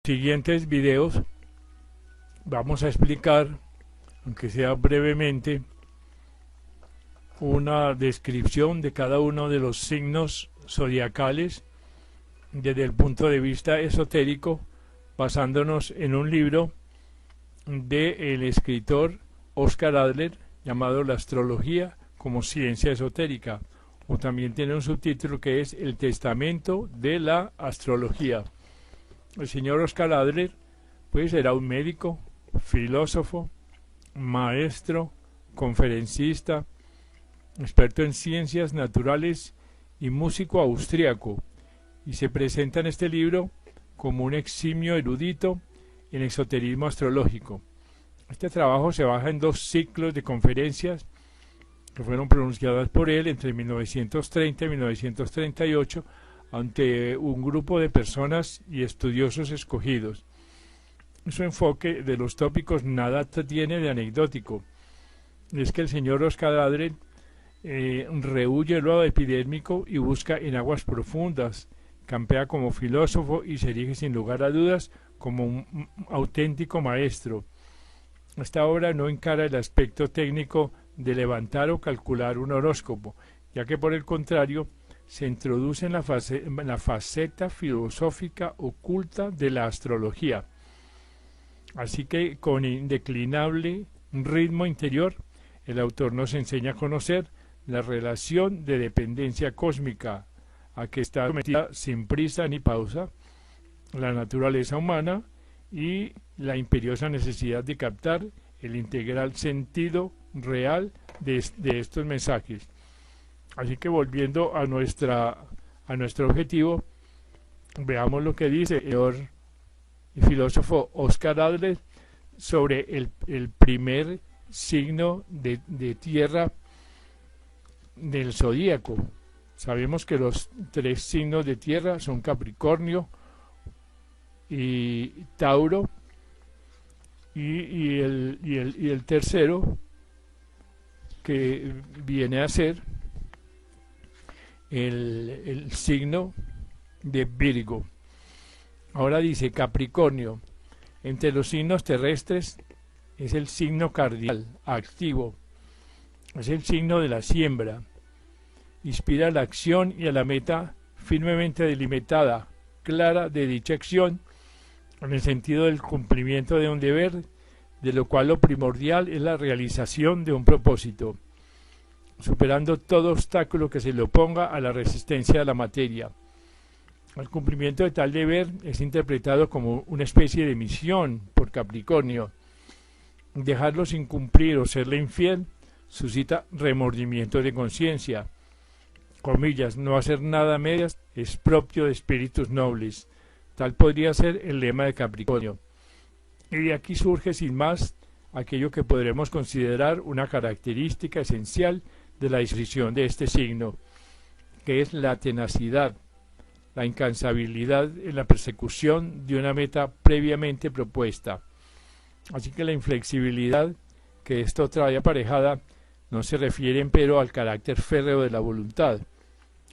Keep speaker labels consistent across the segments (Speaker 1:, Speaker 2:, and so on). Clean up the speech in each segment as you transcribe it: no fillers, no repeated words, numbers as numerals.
Speaker 1: Siguientes videos vamos a explicar, aunque sea brevemente, una descripción de cada uno de los signos zodiacales desde el punto de vista esotérico, basándonos en un libro del escritor Oscar Adler llamado La astrología como ciencia esotérica, o también tiene un subtítulo que es El testamento de la astrología. El señor Oscar Adler pues era un médico, filósofo, maestro, conferencista, experto en ciencias naturales y músico austriaco, y se presenta en este libro como un eximio erudito en esoterismo astrológico. Este trabajo se basa en 2 ciclos de conferencias que fueron pronunciadas por él entre 1930 y 1938 ante un grupo de personas y estudiosos escogidos. Su enfoque de los tópicos nada tiene de anecdótico. Es que el señor Oscar Adler rehúye lo epidérmico y busca en aguas profundas, campea como filósofo y se erige sin lugar a dudas como un auténtico maestro. Esta obra no encara el aspecto técnico de levantar o calcular un horóscopo, ya que por el contrario se introduce en la faceta filosófica oculta de la astrología. Así que con indeclinable ritmo interior, el autor nos enseña a conocer la relación de dependencia cósmica a que está sometida sin prisa ni pausa la naturaleza humana y la imperiosa necesidad de captar el integral sentido real de estos mensajes. Así que volviendo a nuestro objetivo, veamos lo que dice el señor y filósofo Oscar Adler sobre el primer signo de tierra del zodíaco. Sabemos que los 3 signos de tierra son Capricornio y Tauro, y el tercero, que viene a ser el signo de Virgo. Ahora dice Capricornio, entre los signos terrestres es el signo cardinal, activo, es el signo de la siembra, inspira la acción y a la meta firmemente delimitada, clara de dicha acción, en el sentido del cumplimiento de un deber, de lo cual lo primordial es la realización de un propósito, superando todo obstáculo que se le oponga a la resistencia de la materia. El cumplimiento de tal deber es interpretado como una especie de misión por Capricornio. Dejarlo sin cumplir o serle infiel suscita remordimiento de conciencia. Comillas, no hacer nada a medias es propio de espíritus nobles. Tal podría ser el lema de Capricornio. Y de aquí surge sin más aquello que podremos considerar una característica esencial de la descripción de este signo, que es la tenacidad, la incansabilidad en la persecución de una meta previamente propuesta. Así que la inflexibilidad que esto trae aparejada no se refiere empero al carácter férreo de la voluntad,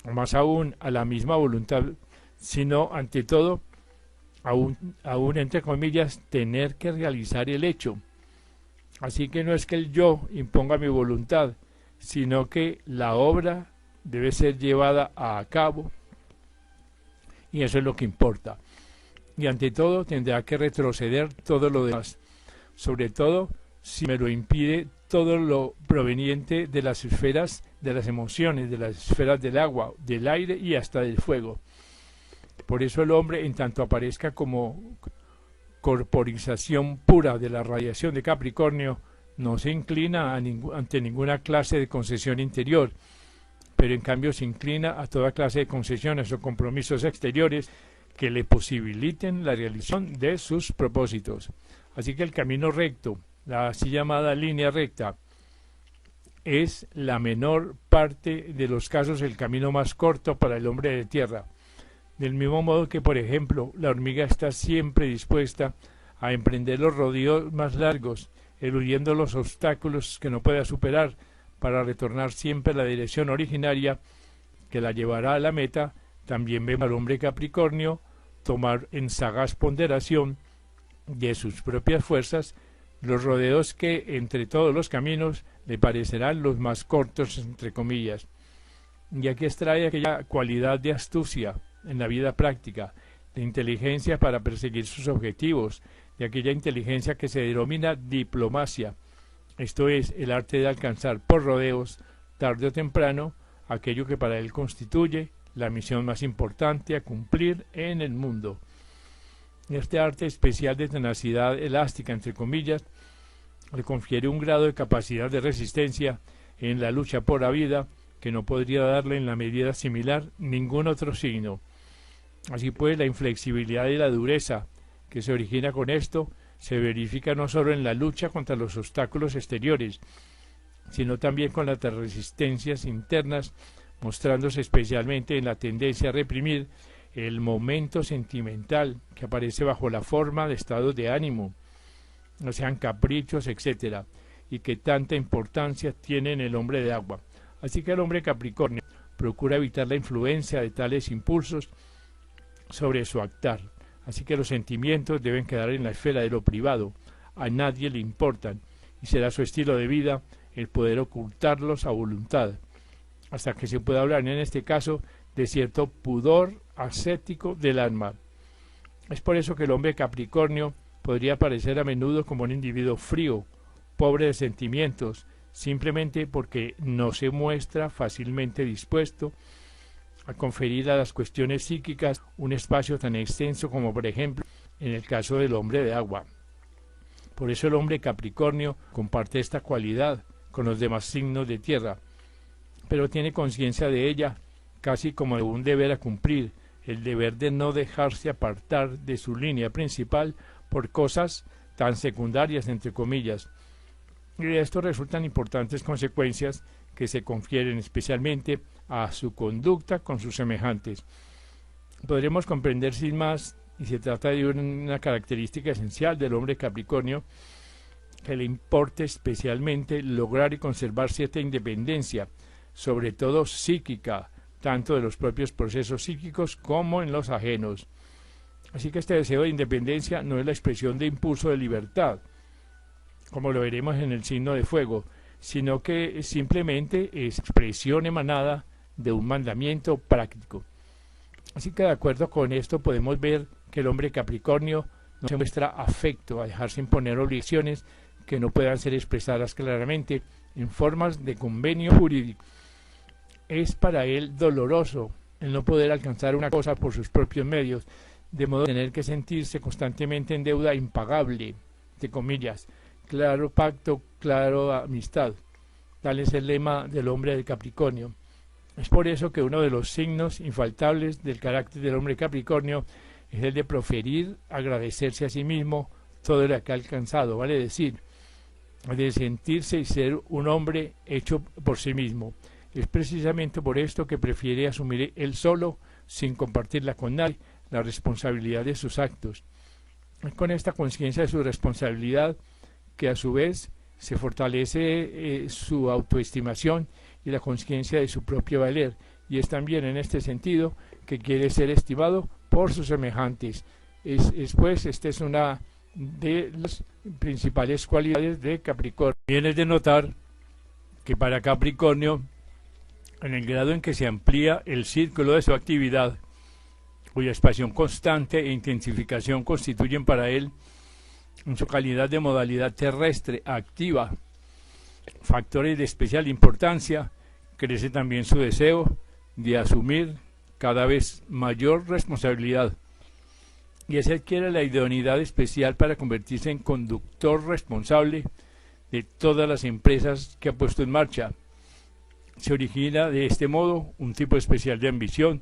Speaker 1: o más aún a la misma voluntad, sino ante todo aún entre comillas tener que realizar el hecho. Así que no es que el yo imponga mi voluntad, sino que la obra debe ser llevada a cabo, y eso es lo que importa. Y ante todo tendrá que retroceder todo lo demás, sobre todo si me lo impide todo lo proveniente de las esferas de las emociones, de las esferas del agua, del aire y hasta del fuego. Por eso el hombre, en tanto aparezca como corporización pura de la radiación de Capricornio, no se inclina ante ninguna clase de concesión interior, pero en cambio se inclina a toda clase de concesiones o compromisos exteriores que le posibiliten la realización de sus propósitos. Así que el camino recto, la así llamada línea recta, es la menor parte de los casos el camino más corto para el hombre de tierra. Del mismo modo que, por ejemplo, la hormiga está siempre dispuesta a emprender los rodeos más largos, eludiendo los obstáculos que no pueda superar, para retornar siempre a la dirección originaria que la llevará a la meta, también vemos al hombre Capricornio tomar en sagaz ponderación de sus propias fuerzas los rodeos que entre todos los caminos le parecerán los más cortos, entre comillas. Y aquí extrae aquella cualidad de astucia en la vida práctica, de inteligencia para perseguir sus objetivos, de aquella inteligencia que se denomina diplomacia, esto es, el arte de alcanzar por rodeos, tarde o temprano, aquello que para él constituye la misión más importante a cumplir en el mundo. Este arte especial de tenacidad elástica, entre comillas, le confiere un grado de capacidad de resistencia en la lucha por la vida que no podría darle en la medida similar ningún otro signo. Así pues, la inflexibilidad y la dureza que se origina con esto se verifica no solo en la lucha contra los obstáculos exteriores, sino también con las resistencias internas, mostrándose especialmente en la tendencia a reprimir el momento sentimental que aparece bajo la forma de estados de ánimo, no sean caprichos, etcétera, y que tanta importancia tiene en el hombre de agua. Así que el hombre Capricornio procura evitar la influencia de tales impulsos sobre su actuar. Así que los sentimientos deben quedar en la esfera de lo privado, a nadie le importan, y será su estilo de vida el poder ocultarlos a voluntad, hasta que se pueda hablar en este caso de cierto pudor ascético del alma. Es por eso que el hombre Capricornio podría parecer a menudo como un individuo frío, pobre de sentimientos, simplemente porque no se muestra fácilmente dispuesto a conferir a las cuestiones psíquicas un espacio tan extenso como por ejemplo en el caso del hombre de agua. Por eso el hombre Capricornio comparte esta cualidad con los demás signos de tierra, pero tiene conciencia de ella casi como de un deber a cumplir, el deber de no dejarse apartar de su línea principal por cosas tan secundarias, entre comillas. Y de esto resultan importantes consecuencias que se confieren especialmente a su conducta con sus semejantes. Podremos comprender sin más, y se trata de una característica esencial del hombre Capricornio, que le importa especialmente lograr y conservar cierta independencia, sobre todo psíquica, tanto de los propios procesos psíquicos como en los ajenos. Así que este deseo de independencia no es la expresión de impulso de libertad, como lo veremos en el signo de fuego, sino que simplemente es expresión emanada de un mandamiento práctico. Así que de acuerdo con esto podemos ver que el hombre Capricornio no se muestra afecto a dejarse imponer obligaciones que no puedan ser expresadas claramente en formas de convenio jurídico. Es para él doloroso el no poder alcanzar una cosa por sus propios medios, de modo de tener que sentirse constantemente en deuda impagable, de comillas, claro pacto, claro amistad. Tal es el lema del hombre de Capricornio. Es por eso que uno de los signos infaltables del carácter del hombre Capricornio es el de proferir, agradecerse a sí mismo todo lo que ha alcanzado, vale decir, de sentirse y ser un hombre hecho por sí mismo. Es precisamente por esto que prefiere asumir él solo, sin compartirla con nadie, la responsabilidad de sus actos. Es con esta conciencia de su responsabilidad que a su vez se fortalece su autoestimación y la conciencia de su propio valer, y es también en este sentido que quiere ser estimado por sus semejantes. Pues esta es una de las principales cualidades de Capricornio. Bien es de notar que para Capricornio, en el grado en que se amplía el círculo de su actividad, cuya expansión constante e intensificación constituyen para él, en su calidad de modalidad terrestre activa, factores de especial importancia, crece también su deseo de asumir cada vez mayor responsabilidad, y es adquiere la idoneidad especial para convertirse en conductor responsable de todas las empresas que ha puesto en marcha. Se origina de este modo un tipo especial de ambición,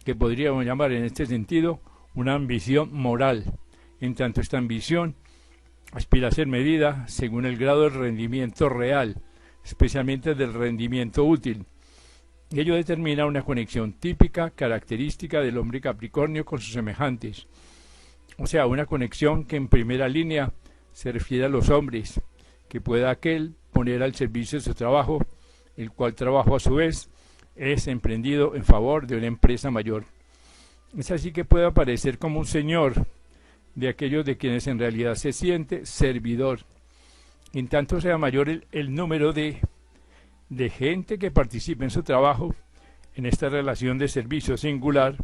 Speaker 1: que podríamos llamar en este sentido una ambición moral, en tanto esta ambición aspira a ser medida según el grado de rendimiento real, especialmente del rendimiento útil. Y ello determina una conexión típica, característica del hombre Capricornio con sus semejantes. O sea, una conexión que en primera línea se refiere a los hombres, que pueda aquel poner al servicio de su trabajo, el cual trabajo a su vez es emprendido en favor de una empresa mayor. Es así que puede aparecer como un señor de aquellos de quienes en realidad se siente servidor. En tanto sea mayor el número de gente que participe en su trabajo, en esta relación de servicio singular,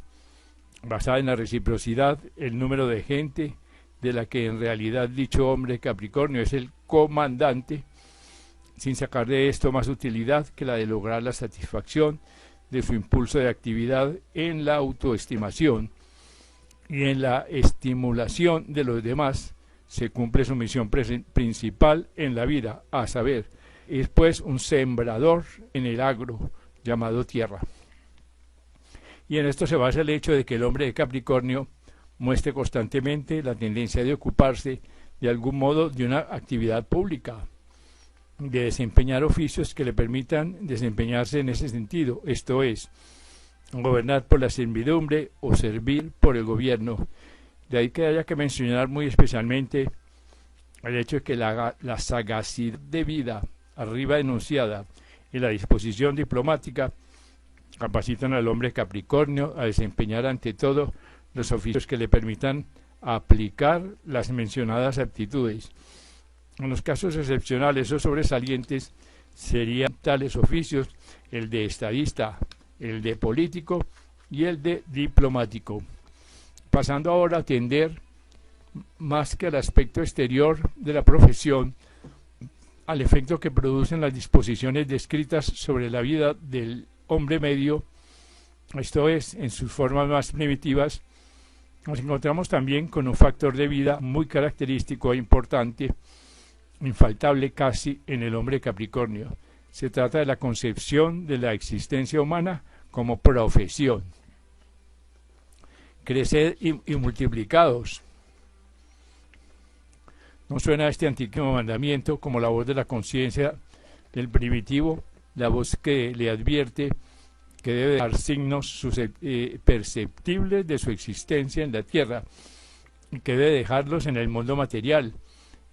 Speaker 1: basada en la reciprocidad, el número de gente de la que en realidad dicho hombre Capricornio es el comandante, sin sacar de esto más utilidad que la de lograr la satisfacción de su impulso de actividad en la autoestimación y en la estimulación de los demás, se cumple su misión principal en la vida, a saber, es pues un sembrador en el agro llamado tierra. Y en esto se basa el hecho de que el hombre de Capricornio muestre constantemente la tendencia de ocuparse de algún modo de una actividad pública, de desempeñar oficios que le permitan desempeñarse en ese sentido, esto es, gobernar por la servidumbre o servir por el gobierno. De ahí que haya que mencionar muy especialmente el hecho de que la sagacidad de vida arriba enunciada y la disposición diplomática capacitan al hombre Capricornio a desempeñar ante todo los oficios que le permitan aplicar las mencionadas aptitudes. En los casos excepcionales o sobresalientes serían tales oficios el de estadista, el de político y el de diplomático. Pasando ahora a atender más que al aspecto exterior de la profesión, al efecto que producen las disposiciones descritas sobre la vida del hombre medio, esto es, en sus formas más primitivas, nos encontramos también con un factor de vida muy característico e importante, infaltable casi en el hombre Capricornio. Se trata de la concepción de la existencia humana como profesión. Creced y multiplicados. ¿No suena este antiguo mandamiento como la voz de la conciencia del primitivo, la voz que le advierte que debe dar signos perceptibles de su existencia en la tierra y que debe dejarlos en el mundo material,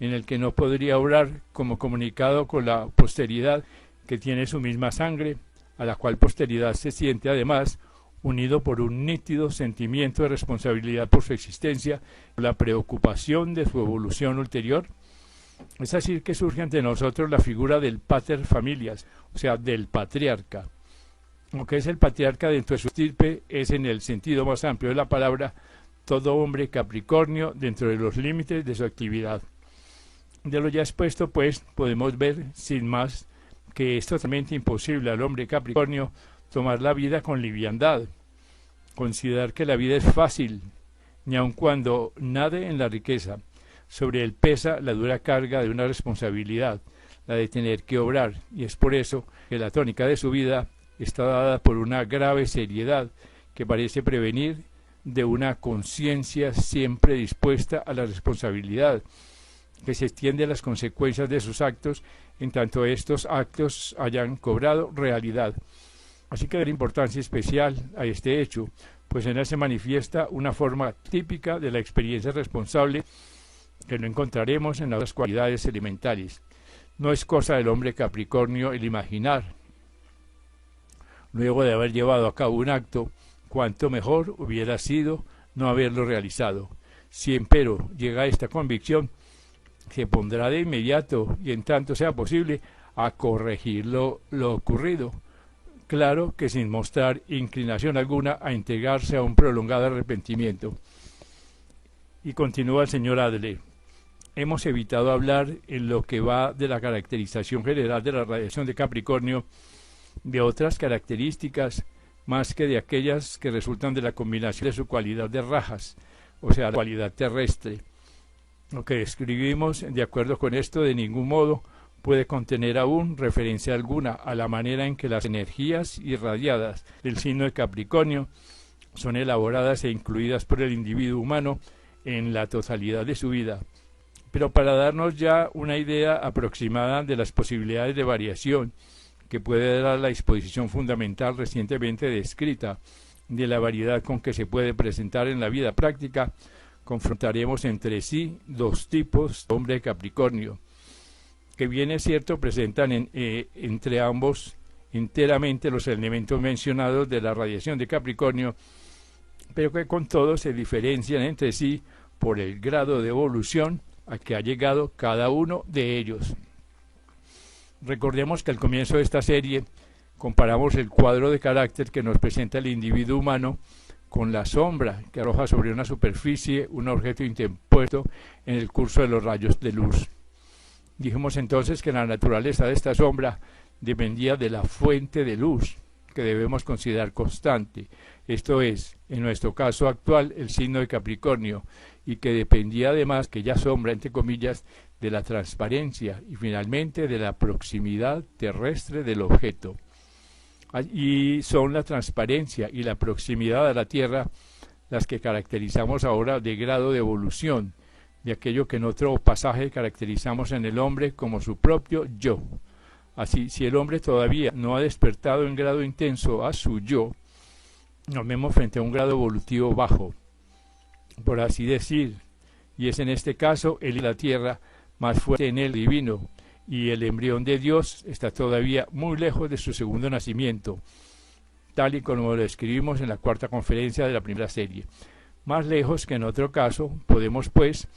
Speaker 1: en el que no podría obrar como comunicado con la posteridad que tiene su misma sangre, a la cual posteridad se siente además unido por un nítido sentimiento de responsabilidad por su existencia, la preocupación de su evolución ulterior? Es así que surge ante nosotros la figura del pater familias, o sea, del patriarca. Lo que es el patriarca dentro de su estirpe es, en el sentido más amplio de la palabra, todo hombre Capricornio dentro de los límites de su actividad. De lo ya expuesto, pues, podemos ver, sin más, que es totalmente imposible al hombre Capricornio tomar la vida con liviandad, considerar que la vida es fácil, ni aun cuando nade en la riqueza. Sobre él pesa la dura carga de una responsabilidad, la de tener que obrar, y es por eso que la tónica de su vida está dada por una grave seriedad que parece prevenir de una conciencia siempre dispuesta a la responsabilidad, que se extiende a las consecuencias de sus actos, en tanto estos actos hayan cobrado realidad. Así que da importancia especial a este hecho, pues en él se manifiesta una forma típica de la experiencia responsable que no encontraremos en las cualidades elementales. No es cosa del hombre Capricornio el imaginar, luego de haber llevado a cabo un acto, cuánto mejor hubiera sido no haberlo realizado. Si empero llega a esta convicción, se pondrá de inmediato, y en tanto sea posible, a corregir lo ocurrido. Claro que sin mostrar inclinación alguna a entregarse a un prolongado arrepentimiento. Y continúa el señor Adler. Hemos evitado hablar en lo que va de la caracterización general de la radiación de Capricornio de otras características más que de aquellas que resultan de la combinación de su cualidad de rajas, o sea, la cualidad terrestre. Lo que describimos, de acuerdo con esto, de ningún modo puede contener aún referencia alguna a la manera en que las energías irradiadas del signo de Capricornio son elaboradas e incluidas por el individuo humano en la totalidad de su vida. Pero para darnos ya una idea aproximada de las posibilidades de variación que puede dar la disposición fundamental recientemente descrita de la variedad con que se puede presentar en la vida práctica, confrontaremos entre sí dos tipos de hombre Capricornio, que bien es cierto presentan entre ambos enteramente los elementos mencionados de la radiación de Capricornio, pero que con todo se diferencian entre sí por el grado de evolución a que ha llegado cada uno de ellos. Recordemos que al comienzo de esta serie comparamos el cuadro de carácter que nos presenta el individuo humano con la sombra que arroja sobre una superficie un objeto interpuesto en el curso de los rayos de luz. Dijimos entonces que la naturaleza de esta sombra dependía de la fuente de luz, que debemos considerar constante, esto es, en nuestro caso actual, el signo de Capricornio, y que dependía además, que ya sombra, entre comillas, de la transparencia y finalmente de la proximidad terrestre del objeto. Y son la transparencia y la proximidad a la Tierra las que caracterizamos ahora de grado de evolución, de aquello que en otro pasaje caracterizamos en el hombre como su propio yo. Así, si el hombre todavía no ha despertado en grado intenso a su yo, nos vemos frente a un grado evolutivo bajo, por así decir, y es en este caso el de la Tierra más fuerte en el divino, y el embrión de Dios está todavía muy lejos de su segundo nacimiento, tal y como lo escribimos en la cuarta conferencia de la primera serie. Más lejos que en otro caso, podemos pues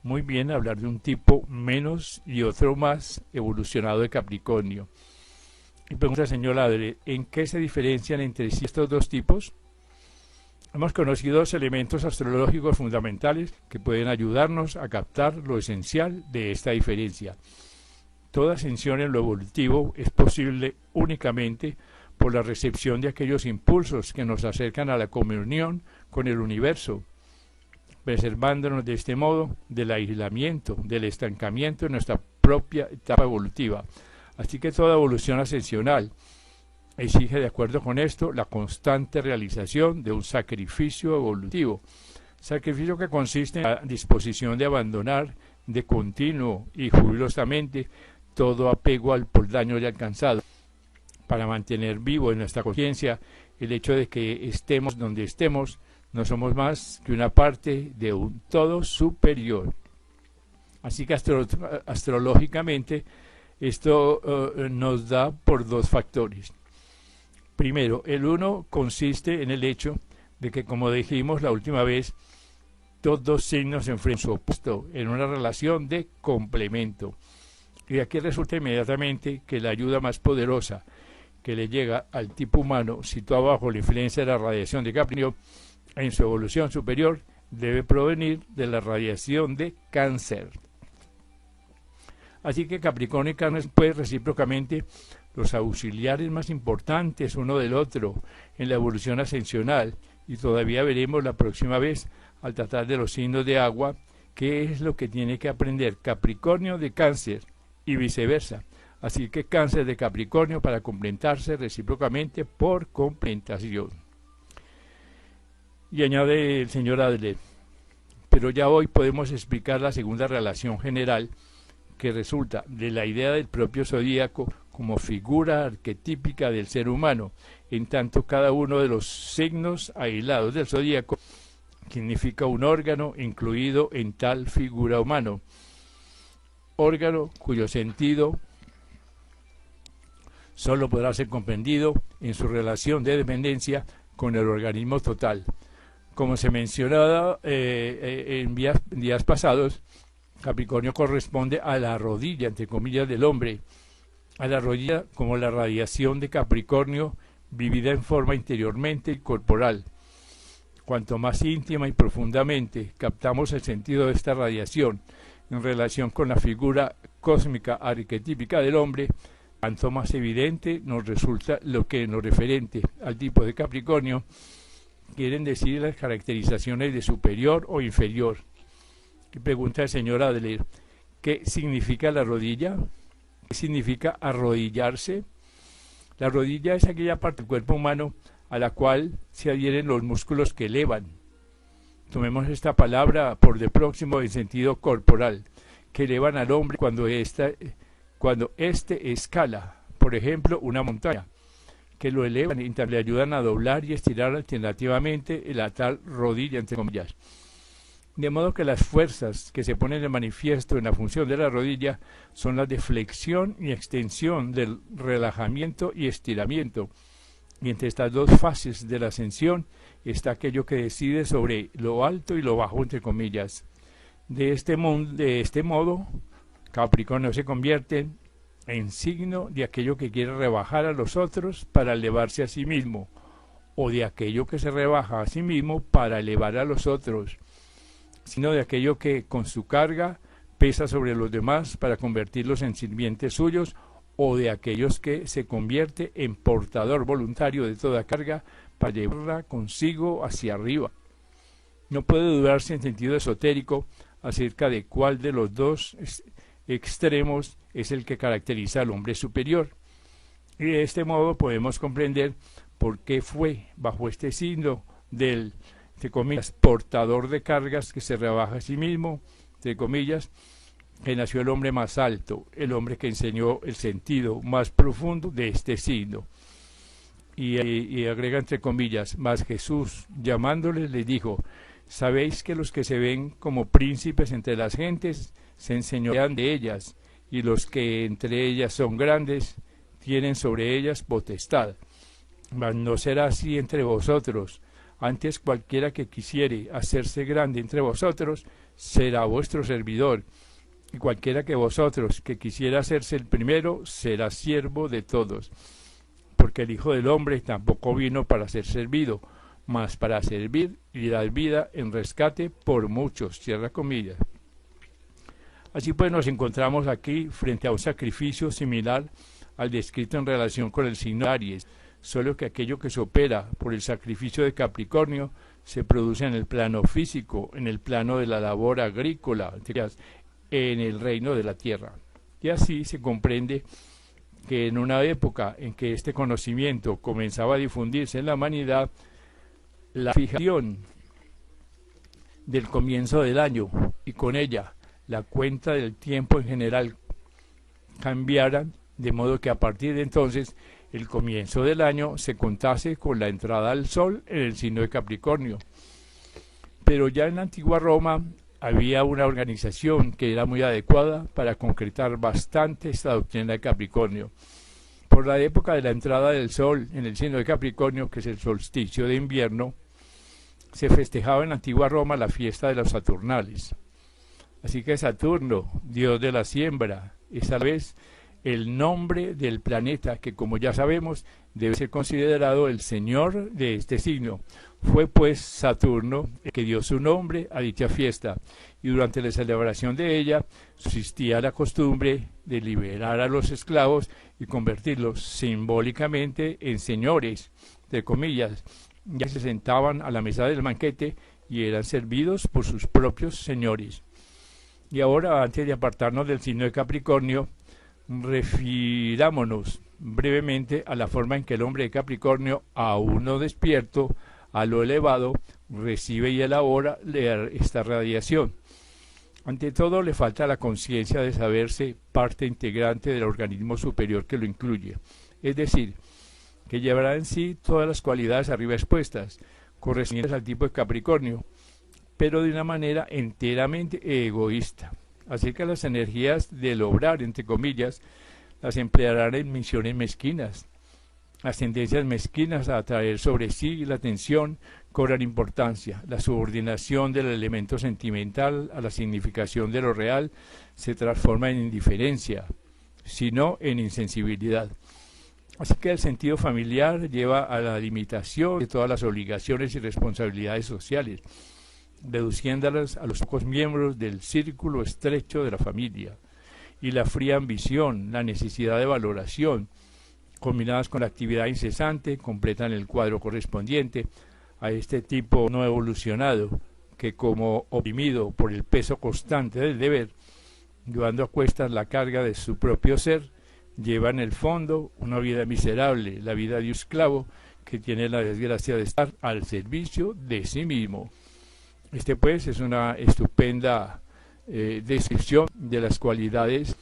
Speaker 1: muy bien hablar de un tipo menos y otro más evolucionado de Capricornio. Y pregunta el señor Adler, ¿en qué se diferencian entre sí estos dos tipos? Hemos conocido dos elementos astrológicos fundamentales que pueden ayudarnos a captar lo esencial de esta diferencia. Toda ascensión en lo evolutivo es posible únicamente por la recepción de aquellos impulsos que nos acercan a la comunión con el universo, preservándonos de este modo del aislamiento, del estancamiento en nuestra propia etapa evolutiva. Así que toda evolución ascensional exige, de acuerdo con esto, la constante realización de un sacrificio evolutivo, sacrificio que consiste en la disposición de abandonar de continuo y jubilosamente todo apego al peldaño ya alcanzado, para mantener vivo en nuestra conciencia el hecho de que estemos donde estemos, no somos más que una parte de un todo superior. Así que astrológicamente esto nos da por dos factores. Primero, el uno consiste en el hecho de que, como dijimos la última vez, dos signos se enfrentan su opuesto en una relación de complemento. Y aquí resulta inmediatamente que la ayuda más poderosa que le llega al tipo humano situado bajo la influencia de la radiación de Capricornio en su evolución superior debe provenir de la radiación de Cáncer. Así que Capricornio y Cáncer pues recíprocamente los auxiliares más importantes uno del otro en la evolución ascensional, y todavía veremos la próxima vez al tratar de los signos de agua qué es lo que tiene que aprender Capricornio de Cáncer y viceversa. Así que Cáncer de Capricornio para complementarse recíprocamente por complementación. Y añade el señor Adler, pero ya hoy podemos explicar la segunda relación general que resulta de la idea del propio zodíaco como figura arquetípica del ser humano, en tanto cada uno de los signos aislados del zodíaco significa un órgano incluido en tal figura humano, órgano cuyo sentido solo podrá ser comprendido en su relación de dependencia con el organismo total. Como se mencionaba en días pasados, Capricornio corresponde a la rodilla, entre comillas, del hombre, a la rodilla como la radiación de Capricornio vivida en forma interiormente y corporal. Cuanto más íntima y profundamente captamos el sentido de esta radiación en relación con la figura cósmica arquetípica del hombre, tanto más evidente nos resulta lo que en lo referente al tipo de Capricornio quieren decir las caracterizaciones de superior o inferior. Y pregunta el señor Adler, ¿qué significa la rodilla? ¿Qué significa arrodillarse? La rodilla es aquella parte del cuerpo humano a la cual se adhieren los músculos que elevan. Tomemos esta palabra por de próximo en sentido corporal, que elevan al hombre cuando éste escala, por ejemplo, una montaña, que lo elevan y le ayudan a doblar y estirar alternativamente la tal rodilla, entre comillas. De modo que las fuerzas que se ponen de manifiesto en la función de la rodilla son las de flexión y extensión, del relajamiento y estiramiento, Y entre estas dos fases de la ascensión está aquello que decide sobre lo alto y lo bajo, entre comillas. De este modo, Capricornio se convierte en signo de aquello que quiere rebajar a los otros para elevarse a sí mismo, o de aquello que se rebaja a sí mismo para elevar a los otros, sino de aquello que con su carga pesa sobre los demás para convertirlos en sirvientes suyos, o de aquellos que se convierte en portador voluntario de toda carga para llevarla consigo hacia arriba. No puede dudarse en sentido esotérico acerca de cuál de los dos extremos es el que caracteriza al hombre superior. Y de este modo podemos comprender por qué fue bajo este signo del, entre comillas, portador de cargas que se rebaja a sí mismo, entre comillas, que nació el hombre más alto, el hombre que enseñó el sentido más profundo de este signo. Y agrega entre comillas, mas Jesús, llamándoles, les dijo: sabéis que los que se ven como príncipes entre las gentes se enseñorean de ellas, y los que entre ellas son grandes tienen sobre ellas potestad. Mas no será así entre vosotros. Antes cualquiera que quisiere hacerse grande entre vosotros será vuestro servidor, y cualquiera que vosotros que quisiera hacerse el primero será siervo de todos. Porque el Hijo del Hombre tampoco vino para ser servido, mas para servir y dar vida en rescate por muchos. Cierra comillas. Así pues nos encontramos aquí frente a un sacrificio similar al descrito en relación con el signo de Aries, solo que aquello que se opera por el sacrificio de Capricornio se produce en el plano físico, en el plano de la labor agrícola, en el reino de la tierra. Y así se comprende que en una época en que este conocimiento comenzaba a difundirse en la humanidad, la fijación del comienzo del año y con ella la cuenta del tiempo en general cambiaran, de modo que a partir de entonces el comienzo del año se contase con la entrada del sol en el signo de Capricornio. Pero ya en la antigua Roma había una organización que era muy adecuada para concretar bastante esta doctrina de Capricornio. Por la época de la entrada del sol en el signo de Capricornio, que es el solsticio de invierno, se festejaba en la antigua Roma la fiesta de los Saturnales. Así que Saturno, dios de la siembra, es a la vez el nombre del planeta que, como ya sabemos, debe ser considerado el señor de este signo. Fue pues Saturno el que dio su nombre a dicha fiesta, y durante la celebración de ella subsistía la costumbre de liberar a los esclavos y convertirlos simbólicamente en señores, entre comillas, ya se sentaban a la mesa del banquete y eran servidos por sus propios señores. Y ahora, antes de apartarnos del signo de Capricornio, refirámonos brevemente a la forma en que el hombre de Capricornio, aún no despierto a lo elevado, recibe y elabora esta radiación. Ante todo, le falta la conciencia de saberse parte integrante del organismo superior que lo incluye, es decir, que llevará en sí todas las cualidades arriba expuestas, correspondientes al tipo de Capricornio, pero de una manera enteramente egoísta. Así que las energías del obrar, entre comillas, las emplearán en misiones mezquinas. Las tendencias mezquinas a atraer sobre sí la atención cobran importancia. La subordinación del elemento sentimental a la significación de lo real se transforma en indiferencia, sino en insensibilidad. Así que el sentido familiar lleva a la limitación de todas las obligaciones y responsabilidades sociales, reduciéndolas a los pocos miembros del círculo estrecho de la familia, y la fría ambición, la necesidad de valoración, combinadas con la actividad incesante, completan el cuadro correspondiente a este tipo no evolucionado, que como oprimido por el peso constante del deber, llevando a cuestas la carga de su propio ser, lleva en el fondo una vida miserable, la vida de un esclavo que tiene la desgracia de estar al servicio de sí mismo. Este pues es una estupenda descripción de las cualidades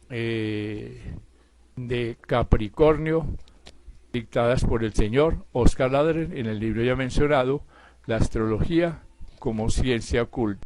Speaker 1: de Capricornio dictadas por el señor Oscar Ladren en el libro ya mencionado, La astrología como ciencia oculta.